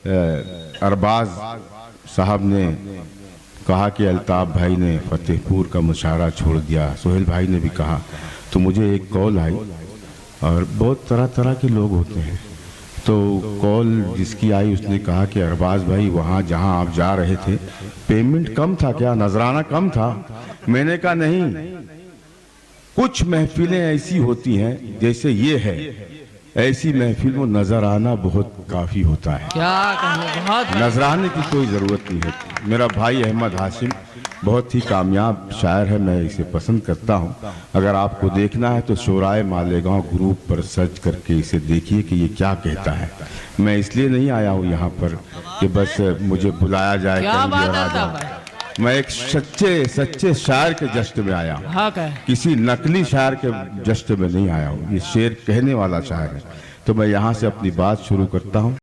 अरबाज साहब ने कहा कि अल्ताफ़ भाई ने फतेहपुर का मुशायरा छोड़ दिया, सोहेल भाई ने भी कहा, तो मुझे एक कॉल आई और बहुत तरह तरह के लोग होते हैं। तो कॉल जिसकी आई उसने कहा कि अरबाज भाई वहाँ जहाँ आप जा रहे थे पेमेंट कम था क्या, नजराना कम था? मैंने कहा नहीं, कुछ महफिलें ऐसी होती हैं जैसे ये है, ऐसी महफिल में नजराना बहुत काफ़ी होता है। क्या कहें, बहुत नजराने की कोई ज़रूरत नहीं है। मेरा भाई अहमद हाशिम बहुत ही कामयाब शायर है, मैं इसे पसंद करता हूँ। अगर आपको देखना है तो शोराए मालेगांव ग्रुप पर सर्च करके इसे देखिए कि ये क्या कहता है। मैं इसलिए नहीं आया हूँ यहाँ पर कि बस मुझे बुलाया जाए, क्या कहीं बात और आ है जाए। भाई? मैं एक सच्चे शायर के जश्न में आया हूँ, हाँ कहे किसी नकली शायर के जश्न में नहीं आया हूँ। ये शेर कहने वाला शायर है। तो मैं यहाँ से अपनी बात शुरू करता हूँ।